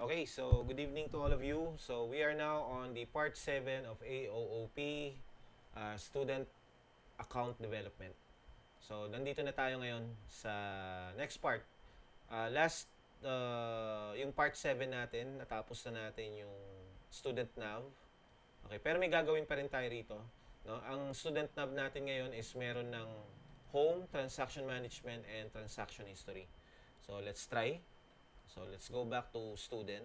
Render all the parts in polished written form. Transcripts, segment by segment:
Okay, so good evening to all of you. So we are now on the part 7 of AOOP, Student Account Development. So nandito na tayo ngayon sa next part. Yung part 7 natin, natapos na natin yung Student Nav. Okay, pero may gagawin pa rin tayo rito. No? Ang Student Nav natin ngayon is meron ng Home, Transaction Management, and Transaction History. So let's try. So let's go back to Student.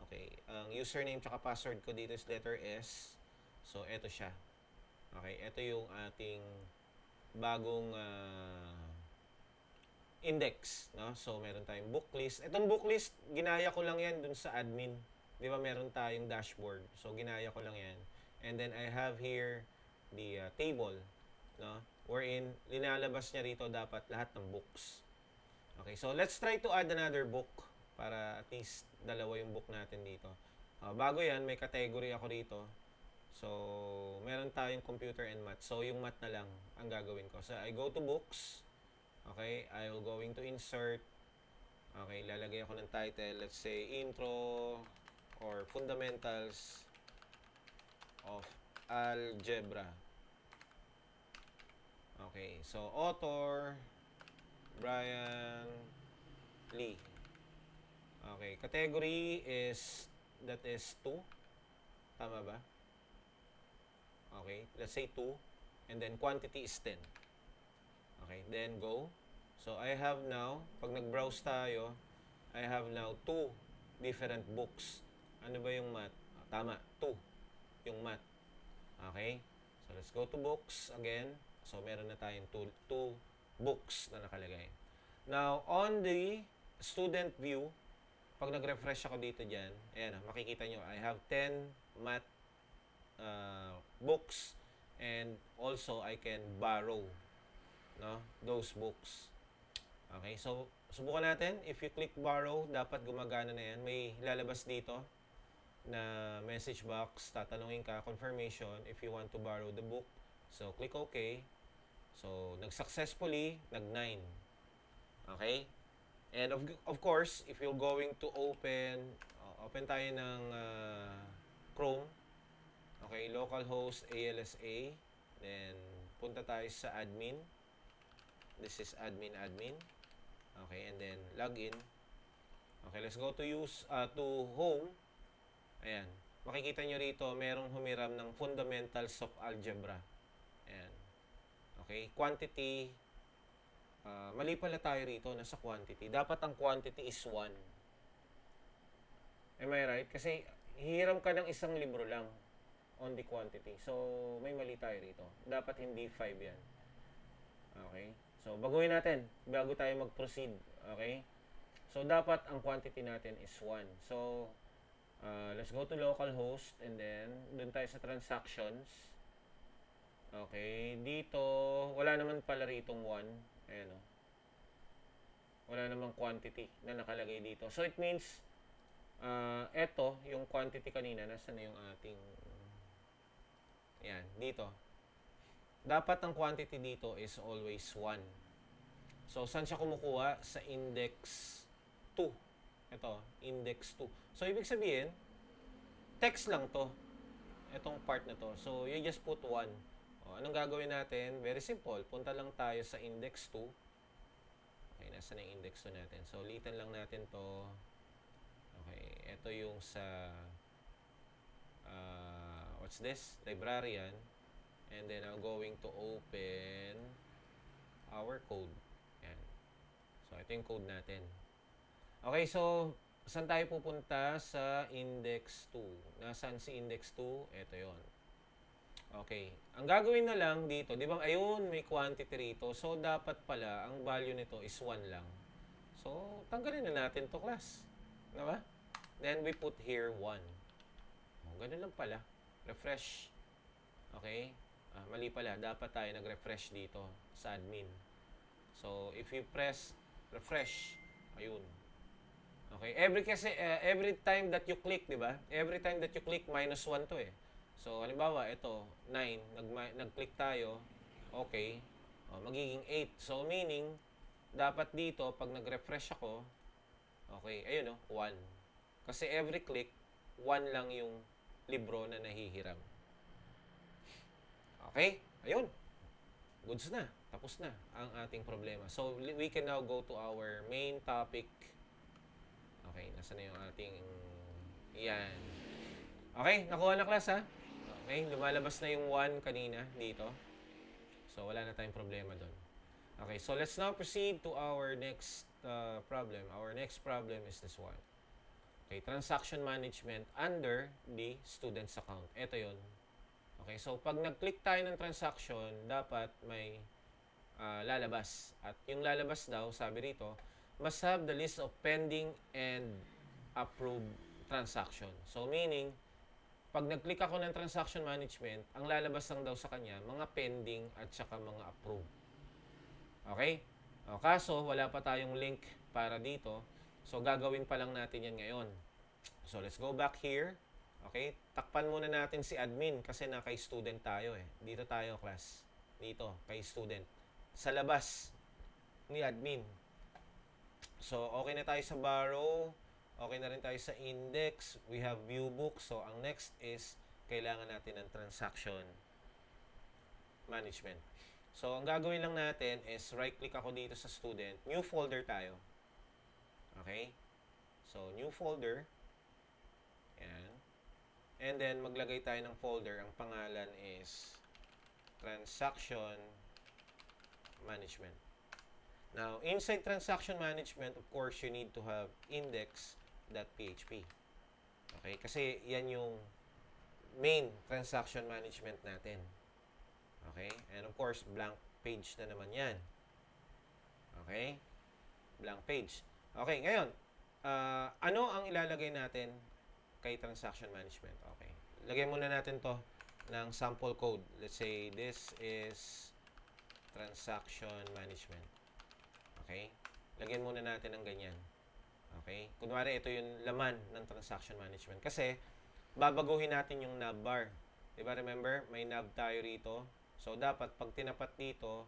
Okay, ang username tsaka password ko dito is letter S. So, eto siya. Okay, eto yung ating bagong index. No? So, meron tayong book list. Itong book list, ginaya ko lang yan dun sa admin. Di ba, meron tayong dashboard. So, ginaya ko lang yan. And then, I have here the table. No? Wherein, linalabas niya rito dapat lahat ng books. Okay, so let's try to add another book para at least dalawa yung book natin dito. Bago yan, may category ako rito. So, meron tayong computer and math. So, yung math na lang ang gagawin ko. So, I go to books. Okay, I will going to insert. Okay, lalagay ako ng title. Let's say, intro or fundamentals of algebra. Okay, so author, Brian Lee. Okay, category is, that is 2. Tama ba? Okay, let's say 2. And then quantity is 10. Okay, then go. So I have now, pag nag-browse tayo, I have now 2 different books. Ano ba yung math? Tama, 2. Yung math. Okay, so let's go to books again. So meron na tayong 2 books na nakalagay. Now, on the student view, pag nag-refresh ako dito dyan, ayan, makikita nyo, I have 10 math books and also I can borrow those books. Okay, so subukan natin. If you click borrow, dapat gumagana na yan. May lalabas dito na message box. Tatanungin ka, confirmation, if you want to borrow the book. So, click OK. So, nag-successfully, nag-9. Okay? And of course, if you're going to open tayo ng Chrome, okay, localhost ALSA, then punta tayo sa admin. This is admin. Okay, and then login. Okay, let's go to home. Ayan. Makikita nyo rito, merong humiram ng fundamentals of algebra. Ayan. Okay, quantity. Mali pala tayo rito, nasa quantity. Dapat ang quantity is 1. Am I right? Kasi hihiram ka ng isang libro lang on the quantity. So, may mali tayo rito. Dapat hindi 5 yan. Okay? So, baguhin natin bago tayo mag-proceed. Okay? So, dapat ang quantity natin is 1. So, let's go to localhost and then dun tayo sa transactions. Okay, dito wala naman pala ritong 1. Ayan o. Wala namang quantity na nakalagay dito. So, it means, eto, yung quantity kanina, nasa na yung ating, ayan, dito. Dapat ang quantity dito is always 1. So, saan siya kumukuha? Sa index 2. Ito, index 2. So, ibig sabihin, text lang to. Itong part na to. So, you just put 1. Anong gagawin natin? Very simple. Punta lang tayo sa index 2. Okay, nasa na yung index 2 natin. So, ulitin lang natin to. Okay, ito yung sa what's this? Librarian. And then, I'm going to open our code. Yan. So, ito yung code natin. Okay, so, saan tayo pupunta? Sa index 2. Nasaan si index 2? Ito yon. Okay. Ang gagawin na lang dito, di ba, ayun, may quantity rito. So, dapat pala, ang value nito is 1 lang. So, tanggalin na natin to class. Diba? Then, we put here 1. Ganun lang pala. Refresh. Okay? Mali pala. Dapat tayo nag-refresh dito sa admin. So, if you press refresh, ayun. Okay? Every time that you click, di ba? Every time that you click, -1 to eh. So, halimbawa, ito, 9, nag-click tayo, okay, magiging 8. So, meaning, dapat dito, pag nag-refresh ako, okay, ayun 1. Kasi every click, 1 lang yung libro na nahihiram. Okay? Ayun. Goods na. Tapos na ang ating problema. So, we can now go to our main topic. Okay, nasa na yung ating... Yan. Okay, nakuha na class ha? Okay, lumalabas na yung 1 kanina dito. So, wala na tayong problema doon. Okay, so let's now proceed to our next problem. Our next problem is this one. Okay, transaction management under the student's account. Ito yon. Okay, so pag nag-click tayo ng transaction, dapat may lalabas. At yung lalabas daw, sabi rito, must have the list of pending and approved transaction. So meaning, pag nag-click ako ng transaction management, ang lalabas lang daw sa kanya, mga pending at saka mga approved. Okay? O, kaso, wala pa tayong link para dito. So, gagawin pa lang natin yan ngayon. So, let's go back here. Okay? Takpan muna natin si admin kasi na kay student tayo eh. Dito tayo, class. Dito, kay student. Sa labas ni admin. So, okay na tayo sa borrow. Okay na rin tayo sa index. We have view book. So, ang next is kailangan natin ng transaction management. So, ang gagawin lang natin is right-click ako dito sa student. New folder tayo. Okay? So, new folder. Yan. And then, maglagay tayo ng folder. Ang pangalan is transaction management. Now, inside transaction management, of course, you need to have index.php. Okay? Kasi yan yung main transaction management natin. Okay? And of course, blank page na naman yan. Okay? Blank page. Okay, ngayon, ano ang ilalagay natin kay transaction management? Okay. Lagay muna natin to ng sample code. Let's say this is transaction management. Okay? Lagyan muna natin ng ganyan. Okay? Kunwari, ito yung laman ng transaction management. Kasi, babaguhin natin yung navbar. Diba, remember? May nav tayo rito. So, dapat pag tinapat dito,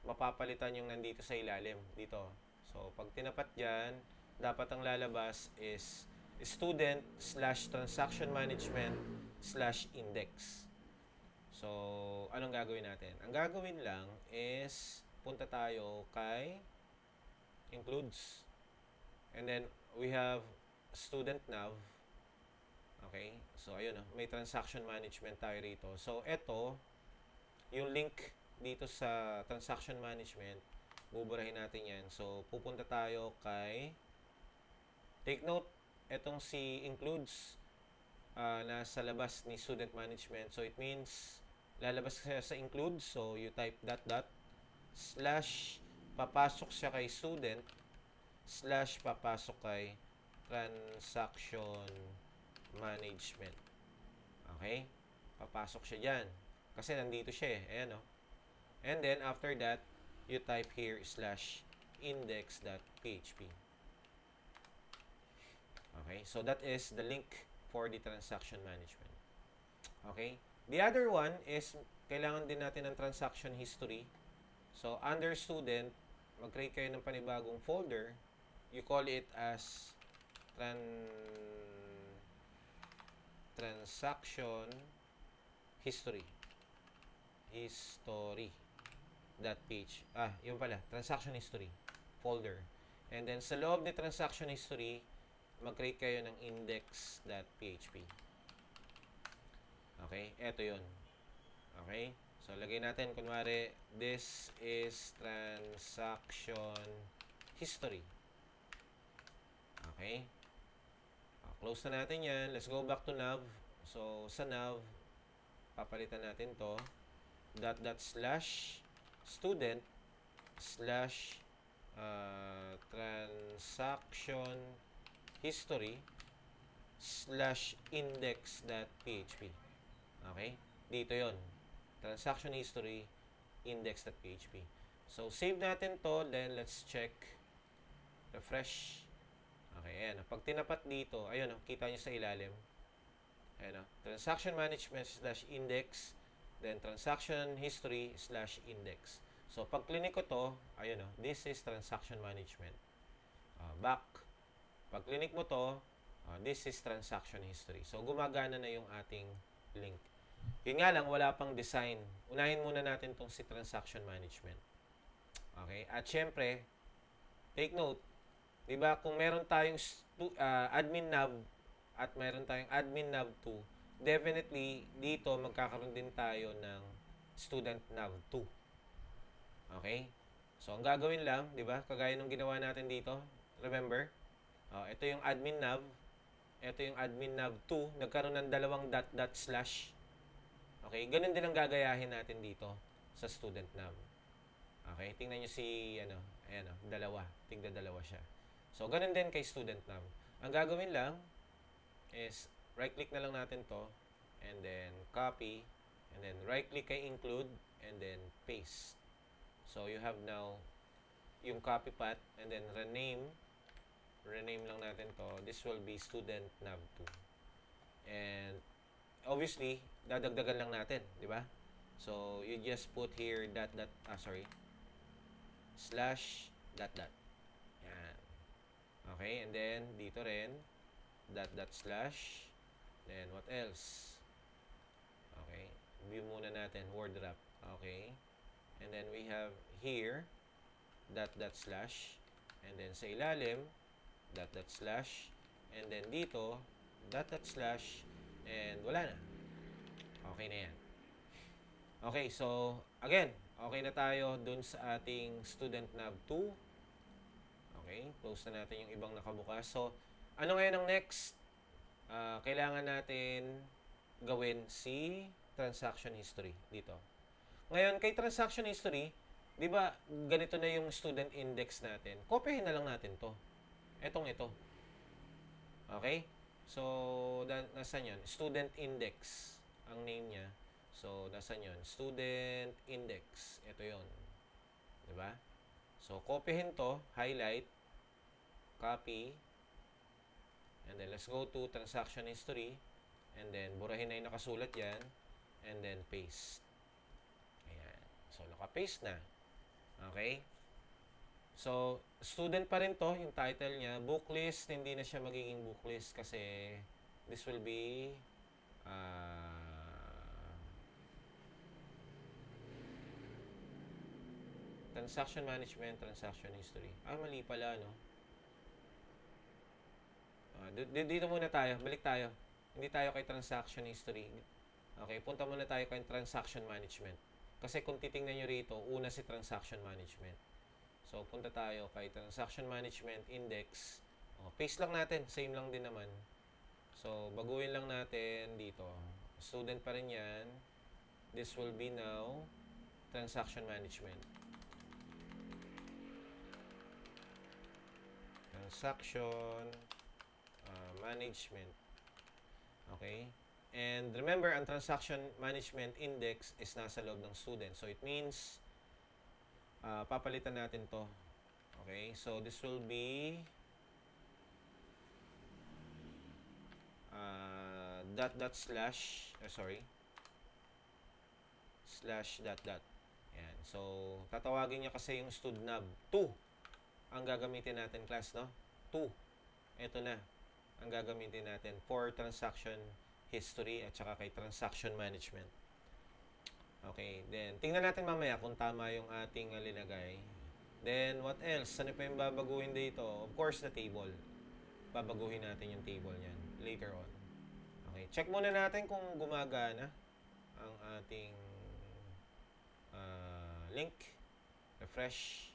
mapapalitan yung nandito sa ilalim. Dito. So, pag tinapat dyan, dapat ang lalabas is student/transaction management/index. So, anong gagawin natin? Ang gagawin lang is punta tayo kay includes. And then, we have student nav. Okay? So, ayun, may transaction management tayo rito. So, ito, yung link dito sa transaction management, buburahin natin yan. So, pupunta tayo kay, take note, etong si includes, nasa labas ni student management. So, it means, lalabas siya sa includes. So, you type /, papasok siya kay student, / papasok kay transaction management. Okay? Papasok siya dyan. Kasi nandito siya eh. Ayan o. And then, after that, you type here /index.php. Okay? So, that is the link for the transaction management. Okay? The other one is, kailangan din natin ng transaction history. So, under student, mag-create kayo ng panibagong folder. You call it as transaction history. Yun pala. Transaction history folder. And then, sa loob ni transaction history, mag-create kayo ng index.php. Okay? Ito yun. Okay? So, lagay natin, kunwari, this is transaction history. Okay? Close na natin yan. Let's go back to nav. So, sa nav, papalitan natin to. /student/ transaction history /index.php. Okay? Dito yon. Transaction history index.php. So, save natin to. Then, let's check. Refresh. Okay, ayan. Pag tinapat dito, ayun, kita nyo sa ilalim. Ayan, transaction management /index, then transaction history /index. So, pag clinic ko to, ayun, this is transaction management. Back. Pag clinic mo to, This is transaction history. So, gumagana na yung ating link. Yun nga lang, wala pang design. Unahin muna natin tong si transaction management. Okay? At syempre, take note, di ba, kung meron tayong admin nav at meron tayong admin nav 2, definitely, dito magkakaroon din tayo ng student nav 2. Okay? So, ang gagawin lang, di ba, kagaya nung ginawa natin dito, remember, ito yung admin nav, ito yung admin nav 2, nagkaroon ng dalawang dot slash. Okay? Ganun din ang gagayahin natin dito sa student nav. Okay? Tingnan nyo si, ayan dalawa. Tigda dalawa siya. So, ganun din kay student nav. Ang gagawin lang is, right-click na lang natin to, and then copy, and then right-click kay include, and then paste. So, you have now yung copy path, and then rename lang natin to. This will be student nav 2. And, obviously, dadagdagan lang natin, di ba? So, you just put here slash dot. Yan. Okay, and then, dito rin, dot slash, then what else? Okay, view muna natin, word wrap. Okay, and then we have here, dot slash, and then sa ilalim, dot slash, and then dito, dot slash, and wala na. Okay na yan. Okay, so, again, okay na tayo dun sa ating student nav 2. Okay, close na natin yung ibang nakabukas. So, ano ngayon ang next? Kailangan natin gawin si transaction history dito. Ngayon, kay transaction history, di ba, ganito na yung student index natin. Kopyahin na lang natin to. Ito. Okay? So, nasan yun? Student index ang name niya. So, nasan yun? Student index. Ito yun. Diba? So, kopyahin to, highlight, copy, and then let's go to transaction history, and then burahin na yung nakasulat yan, and then paste. Ayan. So, naka-paste na. Okay? So, student pa rin to, yung title niya. Book list, hindi na siya magiging book list kasi this will be transaction management, transaction history. Mali pala, no? Dito muna tayo. Balik tayo. Hindi tayo kay transaction history. Okay, punta muna tayo kay transaction management. Kasi kung titingnan nyo rito, una si transaction management. So, punta tayo kay transaction management index. Paste lang natin. Same lang din naman. So, baguhin lang natin dito. Student pa rin yan. This will be now transaction management. Transaction management. Okay? And remember, ang transaction management index is nasa loob ng student. So, it means papalitan natin to. Okay? So, this will be slash dot. Ayan. So, tatawagin niya kasi yung studnab 2 ang gagamitin natin, class, no? 2. Ito na ang gagamitin natin for transaction history at saka kay transaction management. Okay, then tingnan natin mamaya kung tama yung ating linagay. Then what else? Ano pa yung babaguhin dito? Of course, the table. Babaguhin natin yung table niyan later on. Okay, check muna natin kung gumagana ang ating link. Refresh.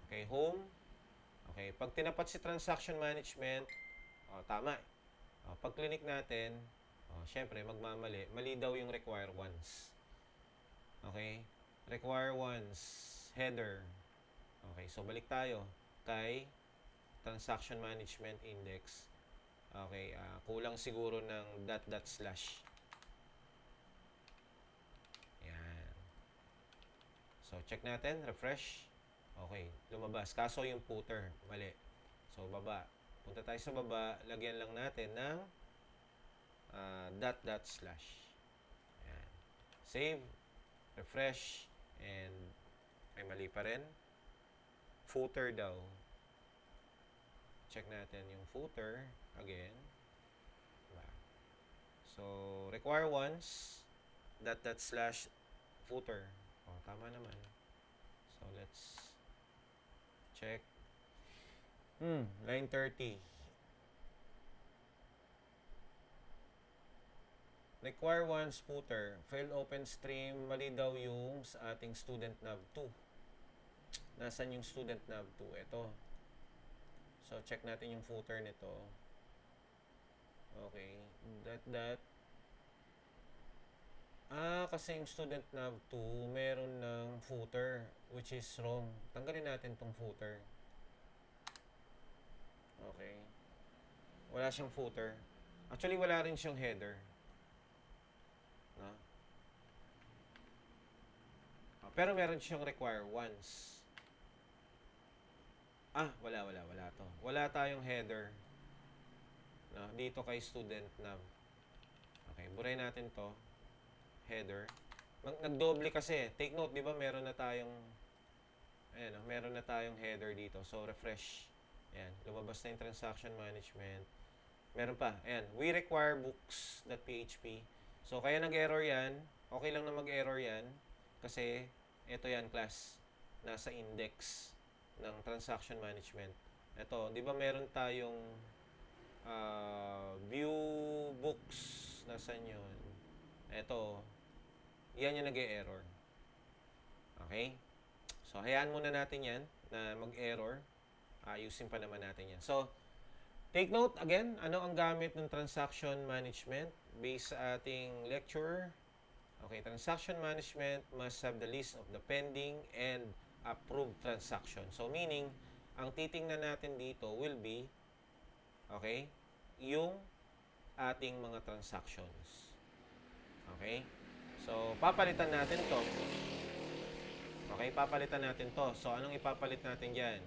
Okay, home. Okay, pag tinapat si transaction management, tama. Pag clinic natin, syempre magmamali. Mali daw yung require once. Okay? Require once. Header. Okay, so balik tayo kay transaction management index. Okay, kulang siguro ng dot slash. Yan. So, check natin. Refresh. Okay, lumabas. Kaso yung footer, mali. So, baba. Punta tayo sa baba. Lagyan lang natin ng dot slash. Yan. Save. Refresh. And ay mali pa rin. Footer daw. Check natin yung footer. again. Diba? So, require once, dot slash footer. O, tama naman. So, let's check. Line 30. Require once footer. Failed open stream. Mali daw yung sa ating student nav 2. Nasaan yung student nav 2? Ito. So, check natin yung footer nito. Okay. Kasi yung student nav 2, meron ng footer, which is wrong. Tanggalin natin tong footer. Okay. Wala siyang footer. Actually, wala rin siyang header. No? Pero meron siyang require once. Wala to. Wala tayong header. No? Dito kay student nav. Okay, buray natin to. Header. Nagdoble kasi. Take note, di ba meron na tayong meron na tayong header dito. So, refresh. Ayan, lumabas na yung transaction management. Meron pa. Ayan, we require books.php. So, kaya nag-error yan. Okay lang na mag-error yan. Kasi, ito yan, class. Nasa index ng transaction management. Ito, di ba meron tayong view books. Nasaan yun? Ito, yan yung nag-error. Okay? So, hayaan muna natin yan na mag-error. Ayusin pa naman natin yan. So, take note again, ano ang gamit ng transaction management based sa ating lecture. Okay, transaction management must have the list of the pending and approved transaction. So, meaning, ang titingnan natin dito will be, okay, yung ating mga transactions. Okay? So, papalitan natin to. Okay, papalitan natin to. So, anong ipapalit natin dyan?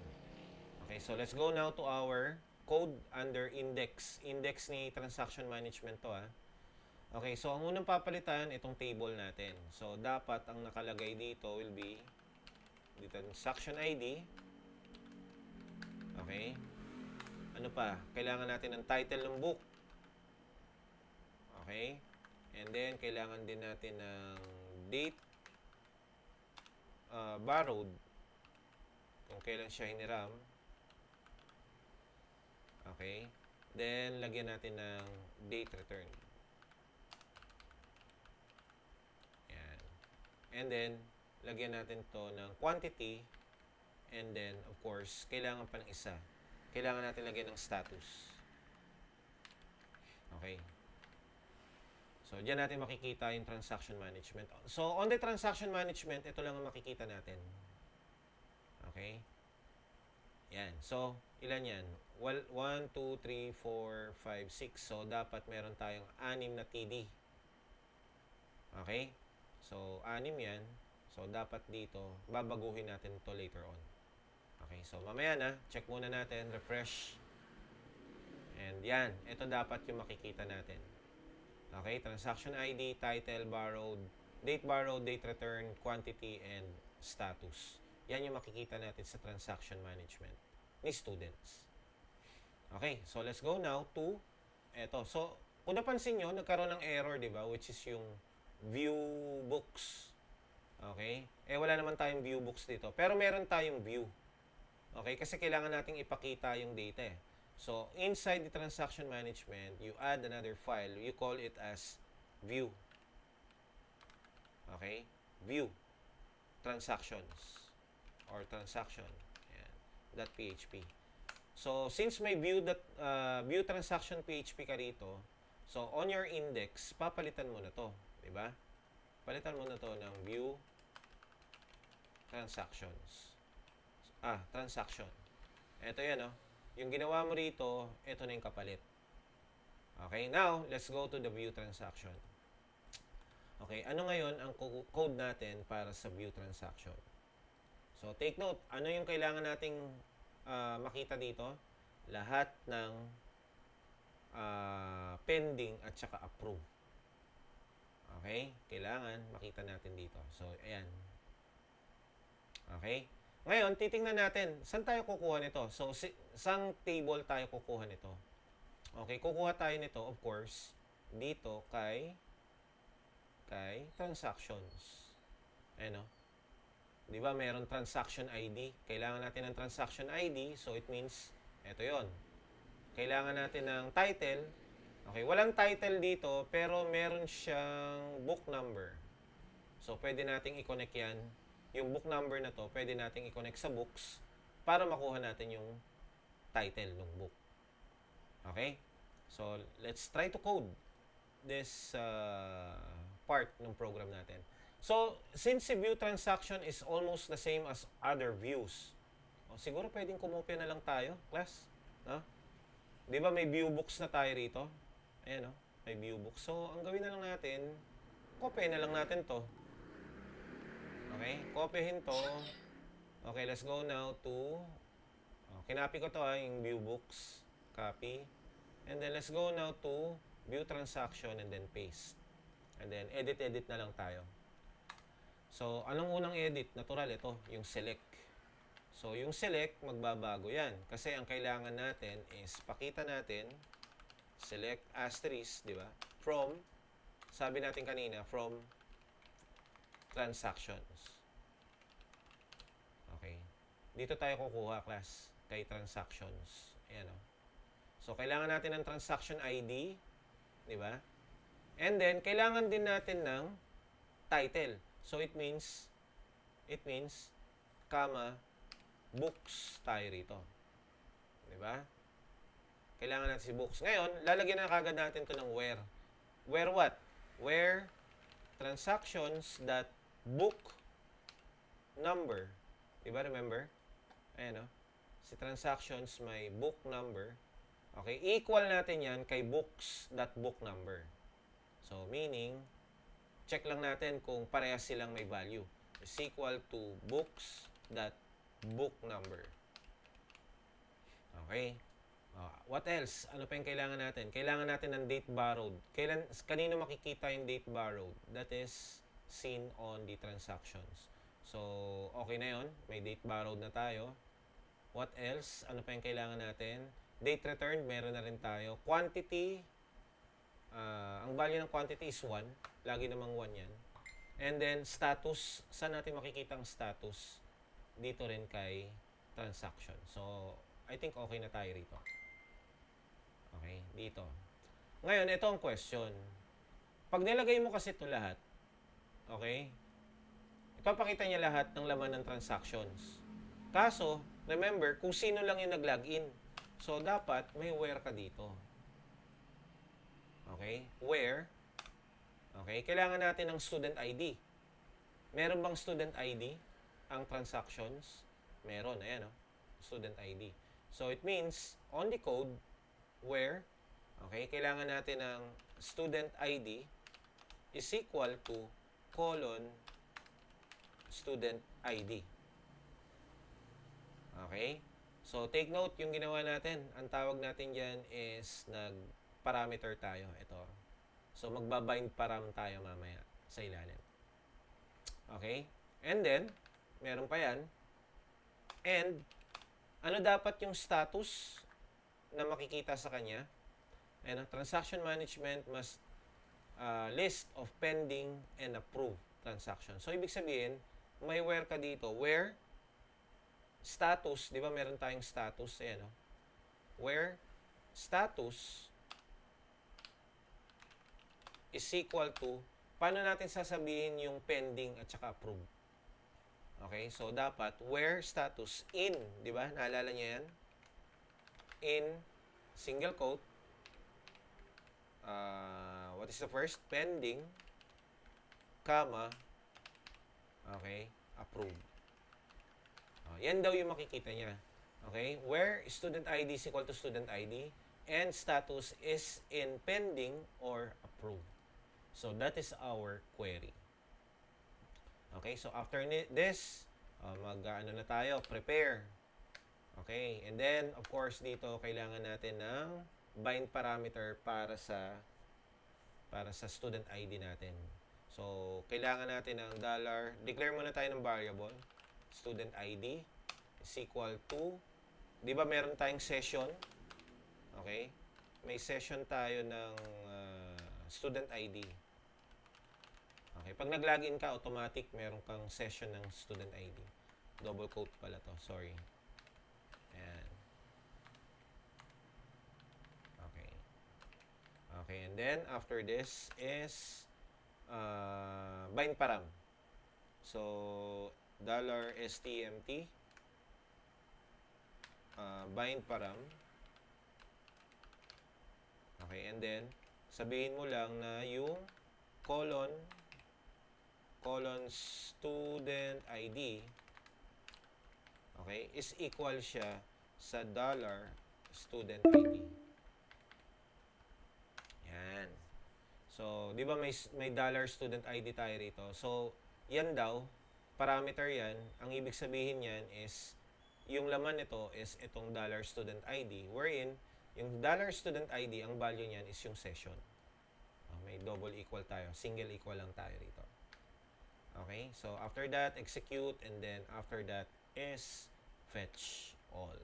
Okay, so let's go now to our code under index. Index ni transaction management to, Okay, so ang unang papalitan, itong table natin. So, dapat ang nakalagay dito will be the transaction ID. Okay. Ano pa? Kailangan natin ng title ng book. Okay. And then, kailangan din natin ng date borrowed. Kung kailan siya hiniram. Okay. Then, lagyan natin ng date return. Yan. And then, lagyan natin to ng quantity. And then, of course, kailangan pa ng isa. Kailangan natin lagyan ng status. Okay. So, diyan natin makikita yung transaction management. So, on the transaction management, ito lang ang makikita natin. Okay. Yan. So, ilan yan? Well, 1, 2, 3, 4, 5, 6. So, dapat meron tayong 6 na TD. Okay? So, 6 yan. So, dapat dito, babaguhin natin ito later on. Okay, so mamaya na, check muna natin, refresh. And yan, ito dapat yung makikita natin. Okay, transaction ID, title, borrowed, date return, quantity, and status. Yan yung makikita natin sa transaction management ni students. Okay, so let's go now to eto. So, kung napansin nyo, nagkaroon ng error, di ba? Which is yung view books. Okay? Wala naman tayong view books dito. Pero meron tayong view. Okay? Kasi kailangan nating ipakita yung data eh. So, inside the transaction management, you add another file. You call it as view. Okay? View. Transactions. Or transaction. Ayan. .php. So, since may view transaction PHP ka rito, so, on your index, papalitan mo na to. Diba? Palitan mo na to ng view transactions. Transaction. Ito yan, Yung ginawa mo rito, ito na yung kapalit. Okay, now, let's go to the view transaction. Okay, ano ngayon ang code natin para sa view transaction? So, take note, ano yung kailangan nating makita dito? Lahat ng pending at saka approve. Okay, kailangan makita natin dito. So, ayan. Okay? Ngayon, titingnan natin, saan tayo kukuha nito? So, saan table tayo kukuha nito? Okay, kukuha tayo nito, of course, dito kay transactions. Ayan, no? Di ba, meron transaction ID. Kailangan natin ng transaction ID, so it means, eto yon. Kailangan natin ng title. Okay, walang title dito, pero meron siyang book number. So, pwede nating i-connect yan. Yung book number na to, pwede nating i-connect sa books para makuha natin yung title ng book. Okay? So, let's try to code this part ng program natin. So, since si view transaction is almost the same as other views, siguro pwedeng kumopya na lang tayo, class. No? Di ba may view books na tayo rito? Ayan, no? May view books. So, ang gawin na lang natin, copy na lang natin to. Okay? Copyhin to. Okay, let's go now to, kinopy ko to yung view books. Copy. And then, let's go now to view transaction and then paste. And then, edit na lang tayo. So, anong unang edit? Natural, ito, yung select. So, yung select, magbabago yan. Kasi ang kailangan natin is, pakita natin, select asterisk, di ba? From, sabi natin kanina, from transactions. Okay. Dito tayo kukuha, class, kay transactions. Ayan, o. So, kailangan natin ng transaction ID, di ba? And then, kailangan din natin ng title. So, it means, comma, books tayo rito. Diba? Kailangan natin si books. Ngayon, lalagyan na kagad natin to ng where. Where what? Where transactions that book number. Diba, remember? Ayan, no? Si transactions may book number. Okay, equal natin yan kay books.book number. So, meaning, check lang natin kung parehas silang may value. Is equal to books.book number. Okay. What else? Ano pa yung kailangan natin? Kailangan natin ng date borrowed. Kanino makikita yung date borrowed? That is seen on the transactions. So, okay na yon. May date borrowed na tayo. What else? Ano pa yung kailangan natin? Date returned, meron na rin tayo. Quantity, ang value ng quantity is 1. Lagi namang 1 yan. And then, status. Saan natin makikita ang status? Dito rin kay transaction. So, I think okay na tayo rito. Okay, dito. Ngayon, ito ang question. Pag nilagay mo kasi ito lahat, okay, ipapakita niya lahat ng laman ng transactions. Kaso, remember, kung sino lang yung nag-login. So, dapat may where ka dito. Okay? Where? Okay? Kailangan natin ng student ID. Meron bang student ID ang transactions? Meron. Ayan, no? Student ID. So, it means, on the code, where, okay, kailangan natin ng student ID is equal to colon student ID. Okay? So, take note yung ginawa natin. Ang tawag natin dyan is nag-parameter tayo. Ito. So, magbabind param tayo mamaya sa ilalim. Okay? And then, meron pa yan. And, ano dapat yung status na makikita sa kanya? And, transaction management must list of pending and approved transactions. So, ibig sabihin, may where ka dito. Where status, di ba meron tayong status? Ayan, no? Where status is equal to, paano natin sasabihin yung pending at saka approved? Okay, so dapat where status in, di ba? Naalala niyo yan? In single quote, what is the first? Pending, comma, okay, approved. Yan daw yung makikita niya. Okay? Where student ID is equal to student ID and status is in pending or approved. So, that is our query. Okay? So, after this, mag-ano na tayo? Prepare. Okay? And then, of course, dito, kailangan natin ng bind parameter para sa student ID natin. So, kailangan natin ng declare muna tayo ng variable. Student ID is equal to, di ba meron tayong session? Okay? may session tayo ng student ID. Okay, pag nag-login ka, automatic meron kang session ng student ID. Double quote pala to, sorry. Ayan. Okay. Okay, and then after this is bind param. So, $STMT bind param. Okay, and then sabihin mo lang na yung colon student ID, okay, is equal siya sa $student ID. Yan. So, di ba may $student ID tayo rito? So, yan daw, parameter yan. Ang ibig sabihin yan is, yung laman nito is itong $student ID, wherein, yung $student ID, ang value niyan is yung session. May double equal tayo. Single equal lang tayo rito. Okay? So, after that, execute, and then after that is fetch all.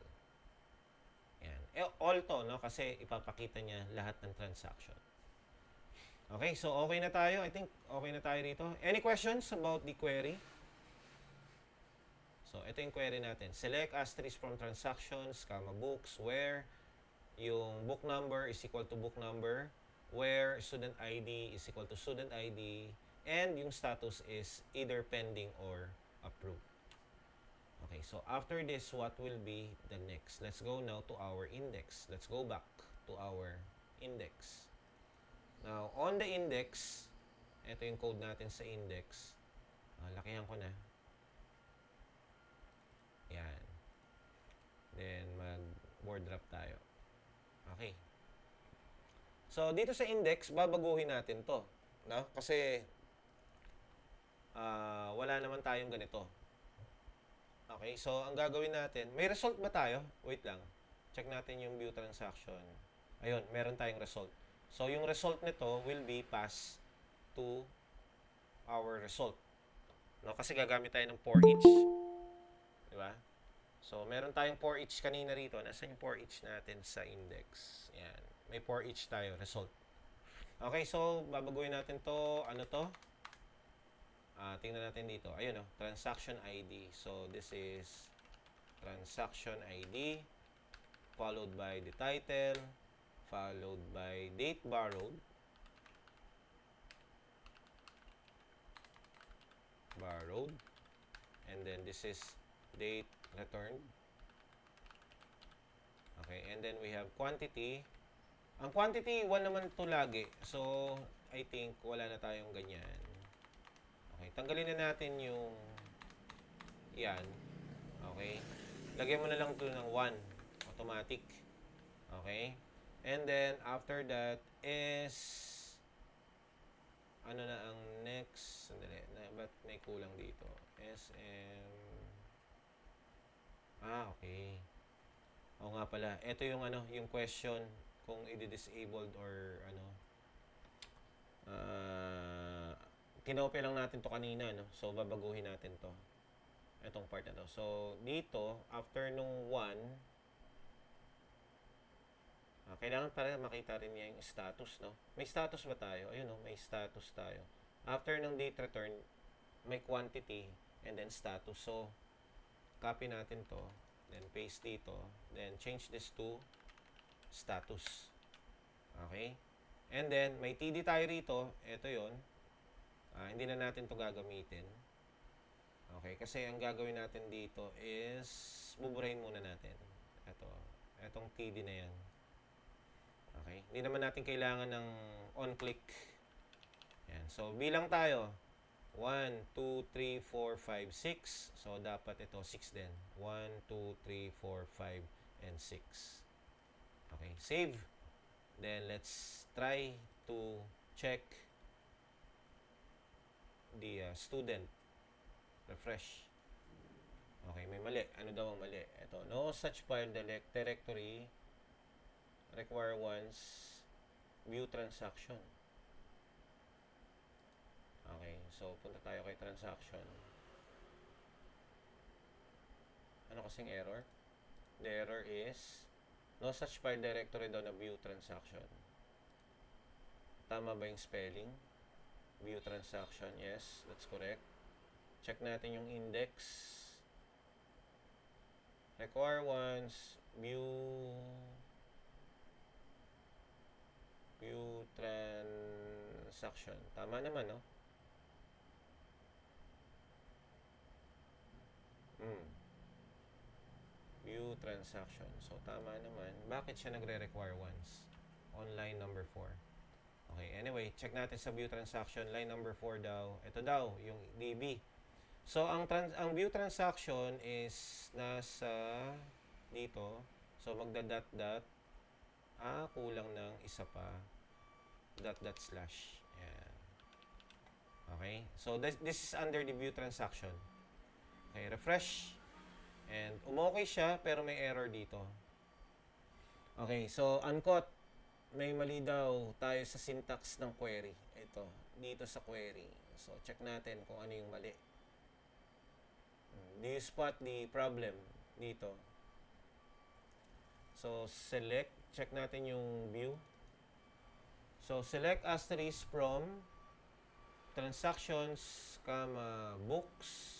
Yan. All to, no? Kasi ipapakita niya lahat ng transaction. Okay, so okay na tayo. I think okay na tayo rito. Any questions about the query? So, ito yung query natin. Select asterisk from transactions, comma books, where yung book number is equal to book number, where student ID is equal to student ID, and yung status is either pending or approved. Okay, so after this, what will be the next? Let's go now to our index. Let's go back to our index. Now, on the index, ito yung code natin sa index. Lakihan ko na. Yan. Then, mag-word wrap tayo. Okay. So, dito sa index, babaguhin natin to. No? Kasi, wala naman tayong ganito. Okay, so ang gagawin natin, may result ba tayo? Wait lang. Check natin yung view transaction. Ayun, meron tayong result. So, yung result nito will be passed to our result. No? Kasi gagamit tayo ng for each. Diba? So, meron tayong for each kanina rito. Nasaan yung for each natin sa index? Yan. May for each tayo, result. Okay, so, babaguhin natin to. Ano to? Tingnan natin dito. Ayun, transaction ID. So, this is transaction ID followed by the title, followed by date borrowed, and then this is date returned. Okay, and then we have quantity. Ang quantity, 1 naman to lagi. So, I think wala na tayong ganyan. Okay, tanggalin na natin yung yan. Okay. Lagyan mo na lang ito ng 1. Automatic. Okay. And then, after that is ano na ang next? Sandali. Ba't may kulang dito? SM. Okay. Oo nga pala. Ito yung yung question kung i-disabled or kinopy lang natin to kanina, no? So, babaguhin natin to. Itong part na to. So, dito, after nung 1, kailangan para makita rin niya yung status, no? May status ba tayo? Ayun, no? May status tayo. After ng date return, may quantity, and then status. So, copy natin to, then paste dito, then change this to status. Okay? And then, may TD tayo rito. Ito yon. Hindi na natin to gagamitin. Okay, kasi ang gagawin natin dito is buburahin muna natin. Etong TD na yan. Okay, hindi naman natin kailangan ng on-click. Yan. So, bilang tayo. 1, 2, 3, 4, 5, 6. So, dapat ito 6 din. 1, 2, 3, 4, 5, and 6. Okay, save. Then, let's try to check the student. Refresh. Okay, may mali. Ano daw ang mali? Ito, no such file directory require once view transaction. Okay, so punta tayo kay transaction. Ano kasing error? The error is No such file directory daw na view transaction. Tama ba yung spelling? View transaction, yes, that's correct. Check natin yung index. Require once, view transaction. Tama naman, no? View transaction. So, tama naman. Bakit siya nagre-require once? On line number 4. Okay, anyway, check natin sa view transaction. Line number 4 daw. Ito daw, yung DB. So, ang view transaction is nasa dito. So, magda-dot-dot. Kulang ng isa pa. Dot-dot slash. Ayan. Okay, so this is under the view transaction. Okay, refresh. And umokay siya, pero may error dito. Okay, so uncaught. May mali daw tayo sa syntax ng query. Ito, dito sa query. So, check natin kung ano yung mali. Do you spot the problem dito? So, select. Check natin yung view. So, select asterisk from transactions, books,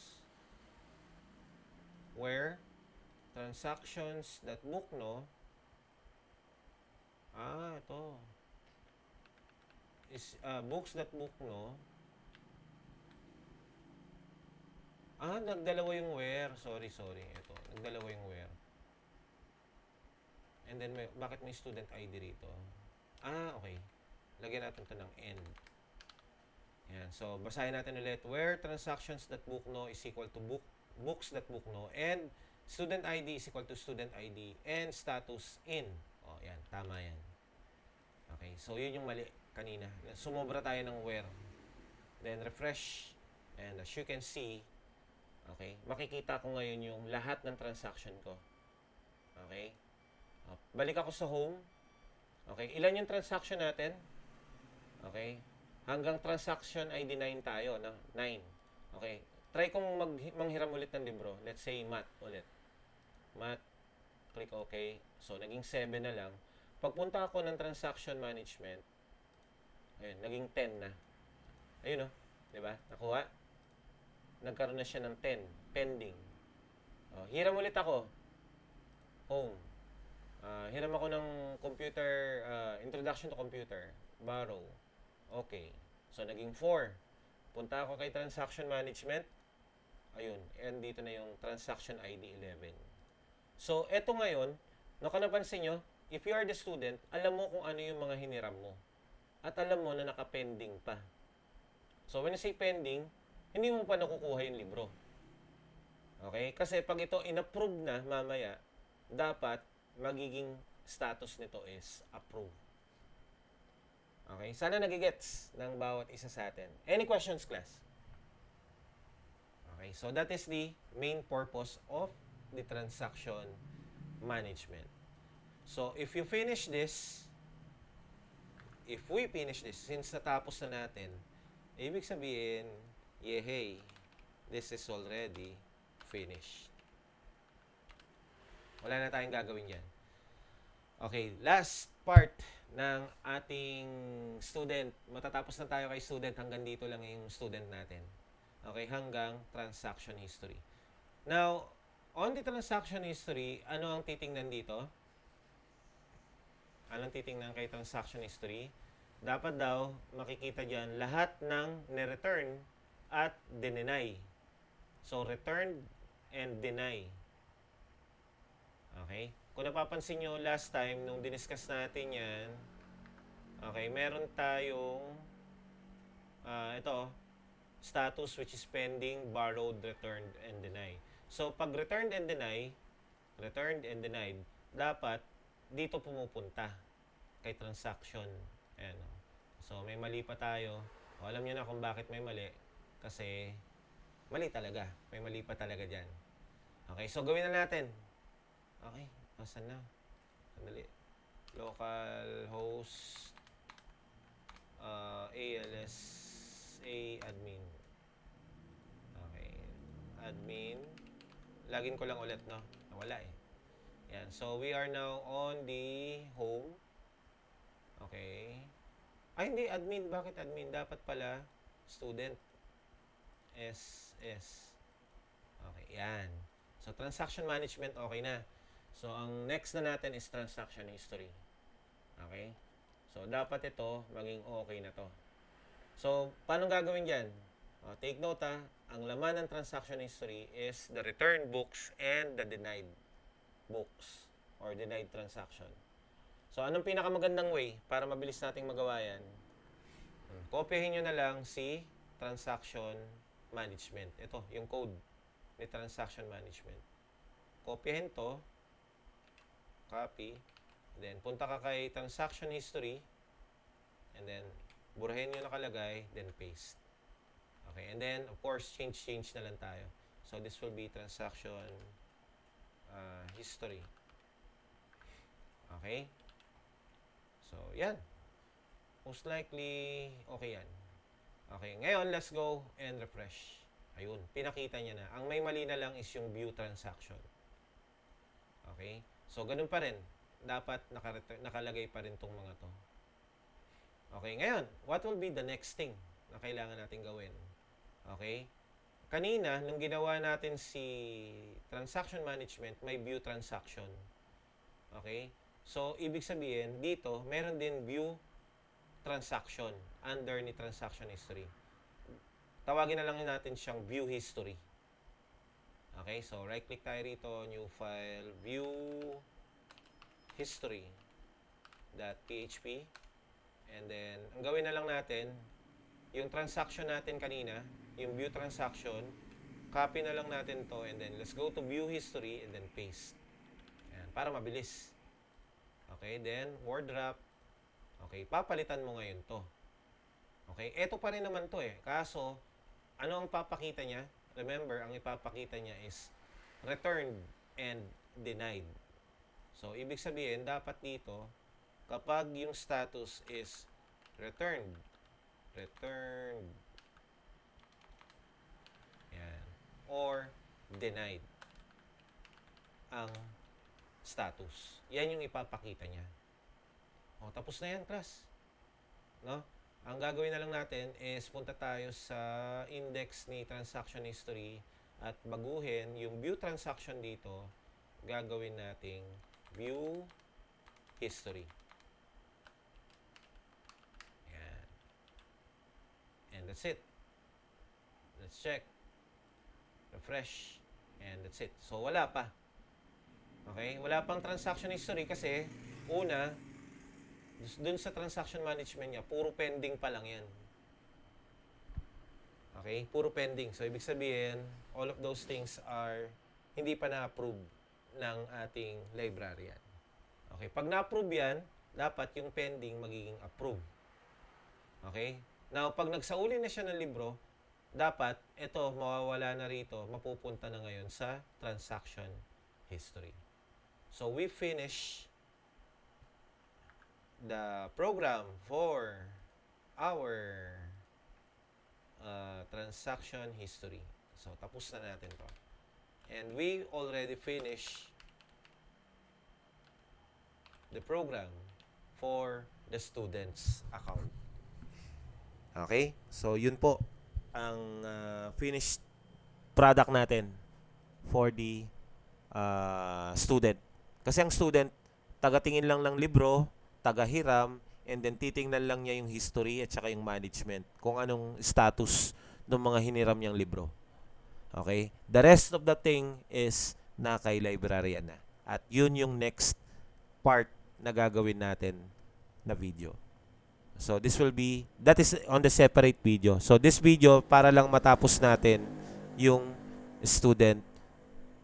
where transactions that book, no? Ito. Is, books that book, no? Nagdalawa yung where. Sorry. Ito, nagdalawa yung where. And then, bakit may student ID rito? Okay. Lagyan natin ito ng end. Yan. So, basahin natin ulit. Where transactions that book, no is equal to books that book, no, and student ID is equal to student ID and status in. Yan. Tama yan. Okay. So, yun yung mali kanina. Sumobra tayo ng where. Then, refresh. And as you can see, okay, makikita ko ngayon yung lahat ng transaction ko. Okay. Balik ako sa home. Okay. Ilan yung transaction natin? Okay. Hanggang transaction ID 9 tayo. No? 9. Okay. Try kong manghiram ulit ng libro. Let's say math ulit. Math. Click OK. So, naging 7 na lang. Pagpunta ako ng transaction management, ayun, naging 10 na. Ayun, no? Diba? Nakuha? Nagkaroon na siya ng 10. Pending. Hiram ulit ako. Home. Hiram ako ng computer, introduction to computer. Borrow. Okay. So, naging 4. Punta ako kay transaction management. Ayun. And dito na yung transaction ID 11. So, eto ngayon, napansin nyo, if you are the student, alam mo kung ano yung mga hiniram mo. At alam mo na naka-pending pa. So, when you say pending, hindi mo pa nakukuha yung libro. Okay? Kasi pag ito in-approve na mamaya, dapat magiging status nito is approved. Okay? Sana nagigets ng bawat isa sa atin. Any questions, class? Okay, so that is the main purpose of the transaction management. So, if we finish this, since natapos na natin, ibig sabihin, hey, this is already finished. Wala na tayong gagawin yan. Okay, last part ng ating student. Matatapos na tayo kay student. Hanggang dito lang yung student natin. Okay, hanggang transaction history. Now, on the transaction history, ano ang titingnan dito? Anong titingnan kay transaction history? Dapat daw makikita dyan lahat ng ni-return at dinenay. So, returned and deny. Okay? Kung napapansin nyo last time, nung diniscuss natin yan, okay, meron tayong ito, status which is pending, borrowed, returned, and denied. So, pag returned and denied, dapat dito pumupunta kay transaction. Ayan. So, may mali pa tayo. Alam nyo na kung bakit may mali. Kasi, mali talaga. May mali pa talaga dyan. Okay, so gawin na natin. Okay, pasan na. Sandali. Localhost ALSA admin. Okay, admin. Login ko lang ulit, no? Nawala eh. Yan. So, we are now on the home. Okay. Ay, hindi. Admin. Bakit admin? Dapat pala student. SS. Okay, yan. So, transaction management, okay na. So, ang next na natin is transaction history. Okay? So, dapat ito maging okay na to. So, paano gagawin dyan? Take note ang laman ng transaction history is the return books and the denied books or denied transaction. So, anong pinakamagandang way para mabilis nating magawa yan? Kopyahin nyo na lang si transaction management. Ito, yung code ni transaction management. Kopyahin to, copy, then punta ka kay transaction history, and then burahin yung nakalagay, then paste. Okay, and then of course change na lang tayo. So this will be transaction history. Okay, so yan, most likely okay yan. Okay, ngayon let's go and refresh. Ayun, pinakita niya na. Ang may mali na lang is yung view transaction. Okay, so ganun pa rin, dapat nakalagay pa rin tong mga to. Okay, ngayon, what will be the next thing na kailangan natin gawin? Okay? Kanina, nung ginawa natin si transaction management, may view transaction. Okay? So, ibig sabihin, dito, meron din view transaction under ni transaction history. Tawagin na lang natin siyang view history. Okay? So, right-click tayo rito, new file, view history.php. And then, ang gawin na lang natin, yung transaction natin kanina, yung view transaction, copy na lang natin to, and then let's go to view history, and then paste. Ayan, para mabilis. Okay, then, word wrap. Okay, papalitan mo ngayon to. Okay, eto pa rin naman to Kaso, ano ang papakita niya? Remember, ang ipapakita niya is returned and denied. So, ibig sabihin, dapat dito, kapag yung status is returned, yan, or denied ang status. Yan yung ipapakita niya. O, tapos na yan, class. No? Ang gagawin na lang natin is punta tayo sa index ni transaction history at baguhin yung view transaction dito. Gagawin nating view history. And that's it. Let's check. Refresh. And that's it. So, wala pa. Okay? Wala pang transaction history kasi, una, dun sa transaction management niya, puro pending pa lang yan. Okay? Puro pending. So, ibig sabihin, all of those things are hindi pa na-approve ng ating librarian. Okay? Pag na-approve yan, dapat yung pending magiging approve. Okay? Now, pag nagsauli na siya ng libro, dapat ito mawawala na rito, mapupunta na ngayon sa transaction history. So, we finish the program for our transaction history. So, tapos na natin to. And we already finished the program for the student's account. Okay? So, yun po ang finished product natin for the student. Kasi ang student, taga-tingin lang ng libro, taga-hiram, and then titingnan lang niya yung history at saka yung management, kung anong status ng mga hiniram niyang libro. Okay? The rest of the thing is na kay librarian na. At yun yung next part na gagawin natin na video. So, that is on the separate video. So, this video, para lang matapos natin yung student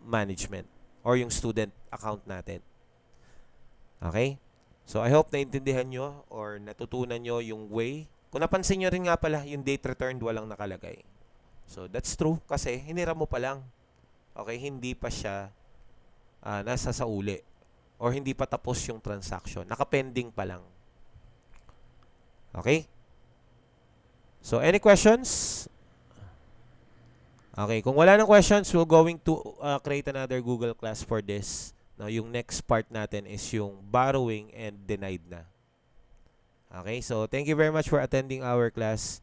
management or yung student account natin. Okay? So, I hope naintindihan nyo or natutunan nyo yung way. Kung napansin nyo rin nga pala, yung date returned walang nakalagay. So, that's true kasi hiniram mo pa lang. Okay? Hindi pa siya nasa sa uli or hindi pa tapos yung transaction. Nakapending pa lang. Okay? So, any questions? Okay, kung wala ng questions, we're going to create another Google class for this No, yung next part natin is yung borrowing and denied na. Okay, so thank you very much for attending our class.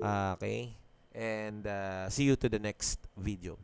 Okay, and see you to the next video.